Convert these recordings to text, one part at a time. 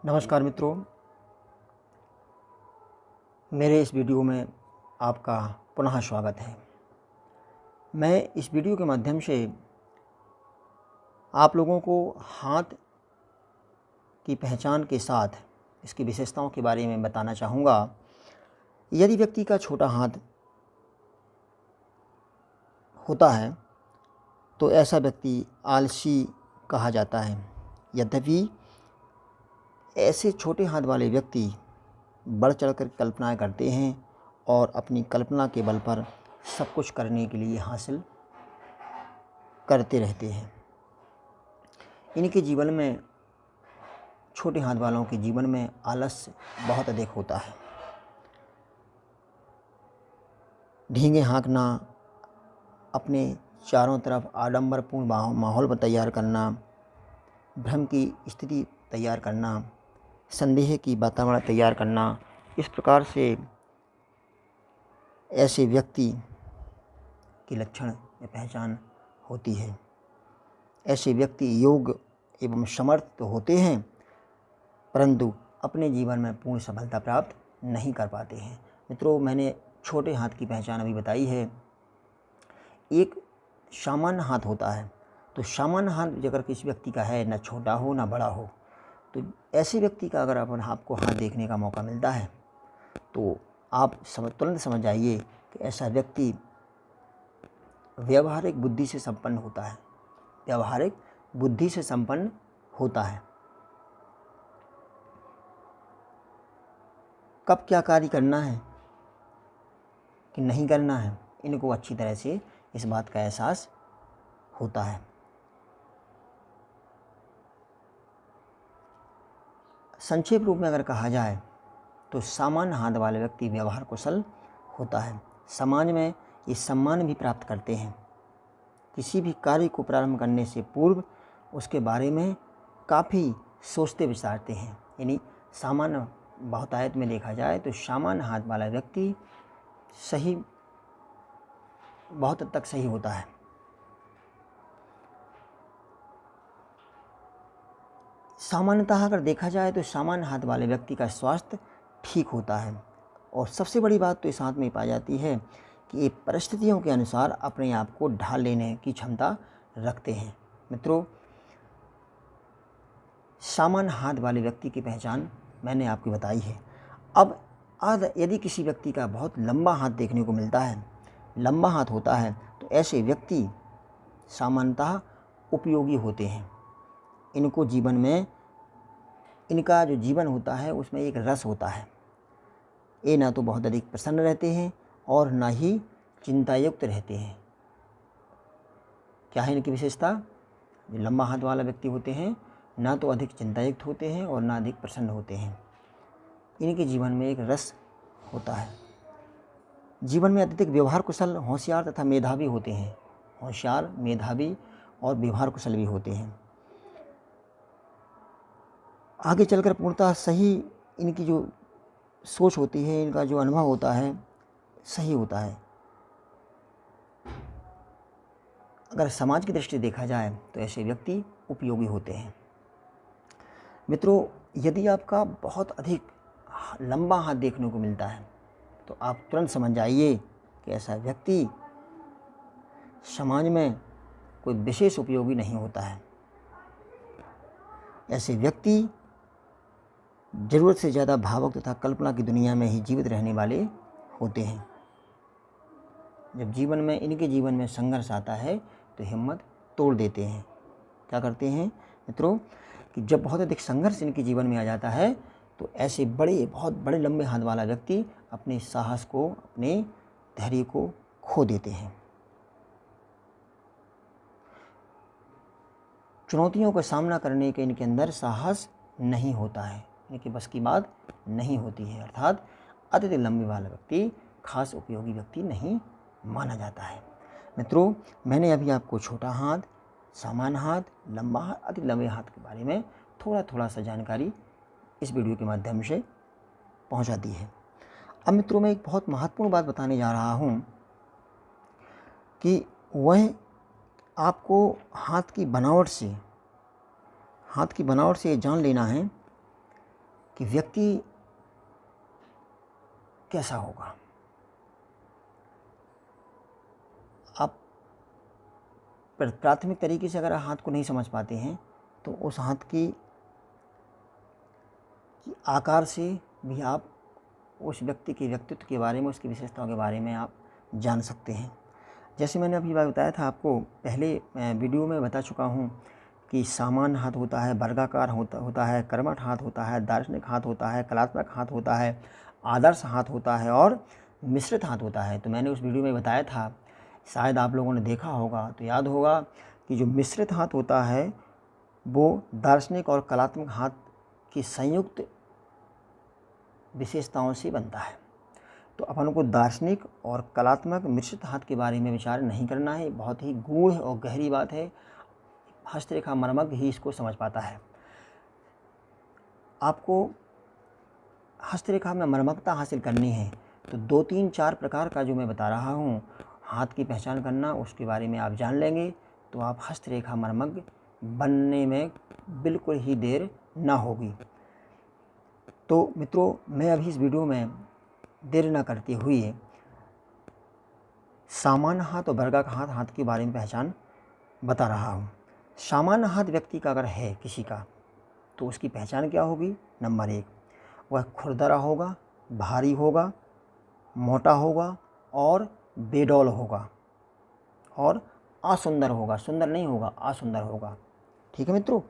नमस्कार मित्रों, मेरे इस वीडियो में आपका पुनः स्वागत है। मैं इस वीडियो के माध्यम से आप लोगों को हाथ की पहचान के साथ इसकी विशेषताओं के बारे में बताना चाहूँगा। यदि व्यक्ति का छोटा हाथ होता है तो ऐसा व्यक्ति आलसी कहा जाता है। यद्यपि ऐसे छोटे हाथ वाले व्यक्ति बढ़ चढ़कर कल्पनाएं करते हैं और अपनी कल्पना के बल पर सब कुछ करने के लिए हासिल करते रहते हैं। इनके जीवन में, छोटे हाथ वालों के जीवन में आलस्य बहुत अधिक होता है। ढींगे हाँकना, अपने चारों तरफ आडंबरपूर्ण माहौल तैयार करना, भ्रम की स्थिति तैयार करना, संदेह की वातावरण तैयार करना, इस प्रकार से ऐसे व्यक्ति की लक्षण या पहचान होती है। ऐसे व्यक्ति योग्य एवं समर्थ तो होते हैं, परंतु अपने जीवन में पूर्ण सफलता प्राप्त नहीं कर पाते हैं। मित्रों, मैंने छोटे हाथ की पहचान अभी बताई है। एक सामान्य हाथ होता है, तो सामान्य हाथ अगर किसी व्यक्ति का है, ना छोटा हो ना बड़ा हो, तो ऐसे व्यक्ति का अगर आपको हाथ देखने का मौका मिलता है तो आप तुरंत समझ जाइए कि ऐसा व्यक्ति व्यावहारिक बुद्धि से संपन्न होता है। व्यावहारिक बुद्धि से संपन्न होता है। कब क्या कार्य करना है कि नहीं करना है, इनको अच्छी तरह से इस बात का एहसास होता है। संक्षेप रूप में अगर कहा जाए तो सामान्य हाथ वाले व्यक्ति व्यवहार कुशल होता है। समाज में ये सम्मान भी प्राप्त करते हैं। किसी भी कार्य को प्रारंभ करने से पूर्व उसके बारे में काफ़ी सोचते विचारते हैं। यानी सामान्य बहुतायत में देखा जाए तो सामान्य हाथ वाला व्यक्ति बहुत हद तक सही होता है। सामान्यतः अगर देखा जाए तो सामान्य हाथ वाले व्यक्ति का स्वास्थ्य ठीक होता है। और सबसे बड़ी बात तो इस हाथ में पाई जाती है कि ये परिस्थितियों के अनुसार अपने आप को ढाल लेने की क्षमता रखते हैं। मित्रों, सामान्य हाथ वाले व्यक्ति की पहचान मैंने आपको बताई है। अब यदि किसी व्यक्ति का बहुत लंबा हाथ देखने को मिलता है, लंबा हाथ होता है, तो ऐसे व्यक्ति सामान्यतः उपयोगी होते हैं। इनको जीवन में, इनका जो जीवन होता है उसमें एक रस होता है। ये ना तो बहुत अधिक प्रसन्न रहते हैं और ना ही चिंतायुक्त रहते हैं। क्या है इनकी विशेषता? जो लंबा हाथ वाला व्यक्ति होते हैं ना तो अधिक चिंतायुक्त होते हैं और ना अधिक प्रसन्न होते हैं। इनके जीवन में एक रस होता है। जीवन में अत्यधिक व्यवहार कुशल, होशियार तथा मेधावी होते हैं। होशियार, मेधावी और व्यवहार कुशल भी होते हैं। आगे चलकर पूर्णतः सही इनकी जो सोच होती है, इनका जो अनुभव होता है, सही होता है। अगर समाज की दृष्टि देखा जाए तो ऐसे व्यक्ति उपयोगी होते हैं। मित्रों, यदि आपका बहुत अधिक लंबा हाथ देखने को मिलता है तो आप तुरंत समझ जाइए कि ऐसा व्यक्ति समाज में कोई विशेष उपयोगी नहीं होता है। ऐसे व्यक्ति ज़रूरत से ज़्यादा भावुक तथा कल्पना की दुनिया में ही जीवित रहने वाले होते हैं। जब इनके जीवन में संघर्ष आता है तो हिम्मत तोड़ देते हैं। क्या करते हैं मित्रों कि जब बहुत अधिक संघर्ष इनके जीवन में आ जाता है तो ऐसे बहुत बड़े लंबे हाथ वाला व्यक्ति अपने साहस को, अपने धैर्य को खो देते हैं। चुनौतियों का सामना करने के इनके अंदर साहस नहीं होता है, इनके बस की बात नहीं होती है। अर्थात अत्यधिक लंबे वाला व्यक्ति खास उपयोगी व्यक्ति नहीं माना जाता है। मित्रों, मैंने अभी आपको छोटा हाथ, सामान्य हाथ, लंबा हाथ, अति लंबे हाथ के बारे में थोड़ा सा जानकारी इस वीडियो के माध्यम से पहुंचा दी है। अब मित्रों, मैं एक बहुत महत्वपूर्ण बात बताने जा रहा हूं कि वह आपको हाथ की बनावट से ये जान लेना है कि व्यक्ति कैसा होगा। आप प्राथमिक तरीके से अगर हाथ को नहीं समझ पाते हैं तो उस हाथ की आकार से भी आप उस व्यक्ति के व्यक्तित्व के बारे में, उसकी विशेषताओं के बारे में आप जान सकते हैं। जैसे मैंने अभी बात बताया था आपको, पहले वीडियो में बता चुका हूँ कि सामान्य हाथ होता है, वर्गाकार होता है, कर्मठ हाथ होता है, दार्शनिक हाथ होता है, कलात्मक हाथ होता है, आदर्श हाथ होता है और मिश्रित हाथ होता है। तो मैंने उस वीडियो में बताया था, शायद आप लोगों ने देखा होगा तो याद होगा कि जो मिश्रित हाथ होता है वो दार्शनिक और कलात्मक हाथ की संयुक्त विशेषताओं से बनता है। तो अपन को दार्शनिक और कलात्मक मिश्रित हाथ के बारे में विचार नहीं करना है। बहुत ही गूढ़ और गहरी बात है, हस्तरेखा मर्मज्ञ ही इसको समझ पाता है। आपको हस्तरेखा में मर्मज्ञता हासिल करनी है तो 2, 3, 4 प्रकार का जो मैं बता रहा हूँ हाथ की पहचान करना, उसके बारे में आप जान लेंगे तो आप हस्तरेखा मर्मज्ञ बनने में बिल्कुल ही देर ना होगी। तो मित्रों, मैं अभी इस वीडियो में देर न करते हुए सामान्य हाथ और वर्गाकार हाथ के बारे में पहचान बता रहा हूँ। सामान्य हाथ व्यक्ति का अगर है किसी का तो उसकी पहचान क्या होगी। नंबर 1, वह खुरदरा होगा, भारी होगा, मोटा होगा और बेडौल होगा और असुंदर होगा। सुंदर नहीं होगा, असुंदर होगा। ठीक है मित्रों।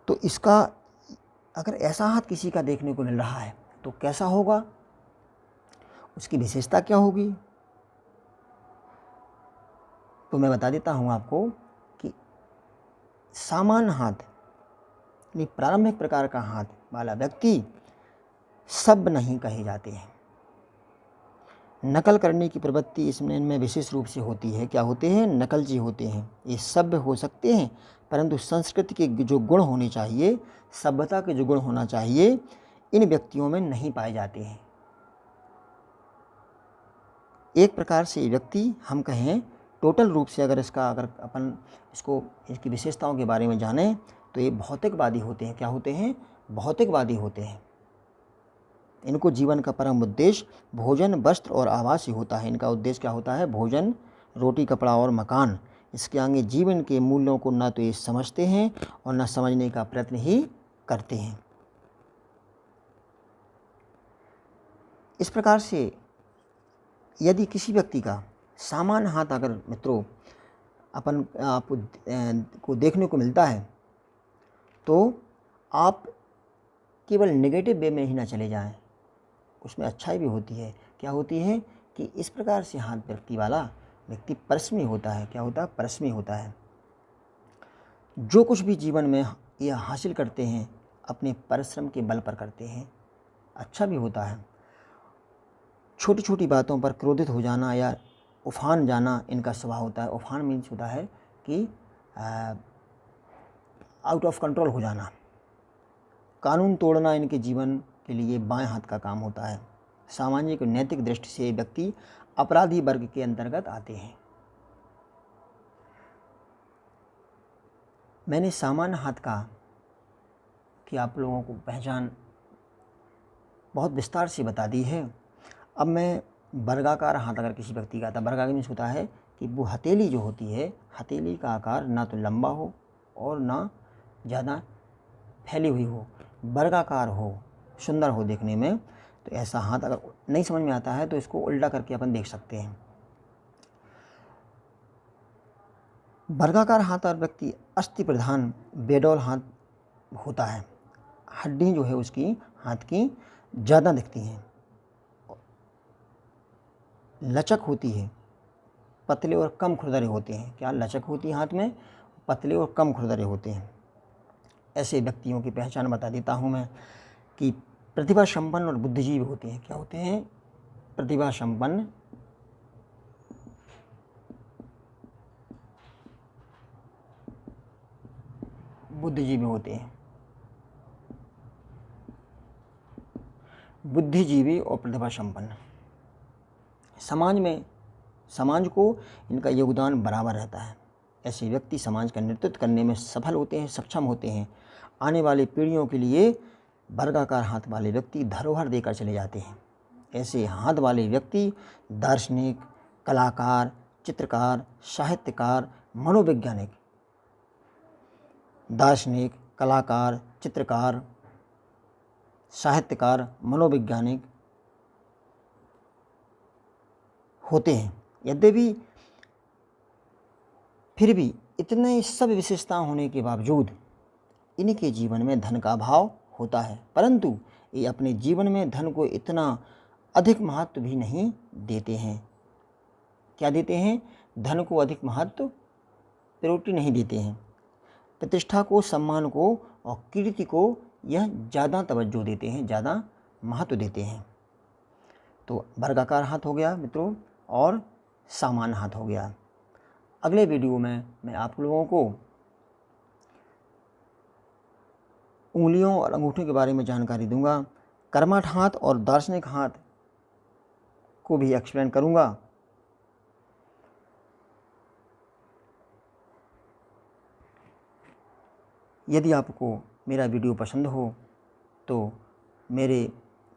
तो इसका अगर ऐसा हाथ किसी का देखने को मिल रहा है तो कैसा होगा, उसकी विशेषता क्या होगी, तो मैं बता देता हूँ आपको कि सामान्य हाथ यानी प्रारंभिक प्रकार का हाथ वाला व्यक्ति सब नहीं कहे जाते हैं। नकल करने की प्रवृत्ति इसमें विशेष रूप से होती है। क्या होते हैं, नकलची होते हैं। ये सभ्य हो सकते हैं परंतु संस्कृति के जो गुण होने चाहिए, सभ्यता के जो गुण होना चाहिए, इन व्यक्तियों में नहीं पाए जाते हैं। एक प्रकार से व्यक्ति हम कहें टोटल रूप से अगर अपन इसकी विशेषताओं के बारे में जानें तो ये भौतिकवादी होते हैं। क्या होते हैं, भौतिकवादी होते हैं। इनको जीवन का परम उद्देश्य भोजन, वस्त्र और आवास ही होता है। इनका उद्देश्य क्या होता है, भोजन, रोटी, कपड़ा और मकान। इसके आगे जीवन के मूल्यों को न तो ये समझते हैं और न समझने का प्रयत्न ही करते हैं। इस प्रकार से यदि किसी व्यक्ति का सामान्य हाथ अगर मित्रों आपको देखने को मिलता है तो आप केवल नेगेटिव वे में ही ना चले जाएं, उसमें अच्छाई भी होती है। क्या होती है कि इस प्रकार से हाथ व्यक्ति परिश्रमी होता है। क्या होता है, परिश्रमी होता है। जो कुछ भी जीवन में यह हासिल करते हैं अपने परिश्रम के बल पर करते हैं। अच्छा भी होता है। छोटी छोटी बातों पर क्रोधित हो जाना या उफान जाना इनका स्वभाव होता है। उफान मीन्स होता है कि आउट ऑफ कंट्रोल हो जाना। कानून तोड़ना इनके जीवन के लिए बाएं हाथ का काम होता है। सामाजिक और नैतिक दृष्टि से व्यक्ति अपराधी वर्ग के अंतर्गत आते हैं। मैंने सामान्य हाथ की आप लोगों को पहचान बहुत विस्तार से बता दी है। अब मैं वर्गाकार हाथ अगर किसी व्यक्ति का आता, वर्गाकार मीन्स होता है कि वो हथेली जो होती है, हथेली का आकार ना तो लंबा हो और ना ज़्यादा फैली हुई हो, वर्गाकार हो, सुंदर हो देखने में। तो ऐसा हाथ अगर नहीं समझ में आता है तो इसको उल्टा करके अपन देख सकते हैं। वर्गाकार हाथ और व्यक्ति अस्थि प्रधान बेडौल हाथ होता है। हड्डी जो है उसकी हाथ की ज़्यादा दिखती हैं, लचक होती है, पतले और कम खुरदरे होते हैं। क्या लचक होती है हाथ में, पतले और कम खुरदरे होते हैं। ऐसे व्यक्तियों की पहचान बता देता हूँ मैं कि प्रतिभा संपन्न और बुद्धिजीवी होते हैं। क्या होते हैं, प्रतिभा संपन्न, बुद्धिजीवी होते हैं। बुद्धिजीवी और प्रतिभा संपन्न। समाज को इनका योगदान बराबर रहता है। ऐसे व्यक्ति समाज का नेतृत्व करने में सफल होते हैं, सक्षम होते हैं। आने वाली पीढ़ियों के लिए वर्गाकार हाथ वाले व्यक्ति धरोहर देकर चले जाते हैं। ऐसे हाथ वाले व्यक्ति दार्शनिक, कलाकार, चित्रकार, साहित्यकार, मनोवैज्ञानिक, दार्शनिक, कलाकार, चित्रकार, साहित्यकार, मनोवैज्ञानिक होते हैं। यद्यपि फिर भी इतने सब विशेषता होने के बावजूद इनके जीवन में धन का अभाव होता है, परंतु ये अपने जीवन में धन को इतना अधिक महत्व भी नहीं देते हैं। क्या देते हैं? धन को अधिक महत्व, प्रायोरिटी नहीं देते हैं। प्रतिष्ठा को, सम्मान को और कीर्ति को यह ज़्यादा तवज्जो देते हैं, ज़्यादा महत्व देते हैं। तो वर्गाकार हाथ हो गया मित्रों और सामान्य हाथ हो गया। अगले वीडियो में मैं आप लोगों को उंगलियों और अंगूठों के बारे में जानकारी दूंगा। कर्मठ हाथ और दार्शनिक हाथ को भी एक्सप्लेन करूंगा। यदि आपको मेरा वीडियो पसंद हो तो मेरे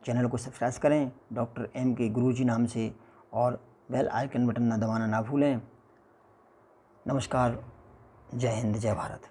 चैनल को सब्सक्राइब करें डॉक्टर M.K. गुरुजी नाम से, और बेल आइकन बटन दबाना ना भूलें। नमस्कार, जय हिंद, जय भारत।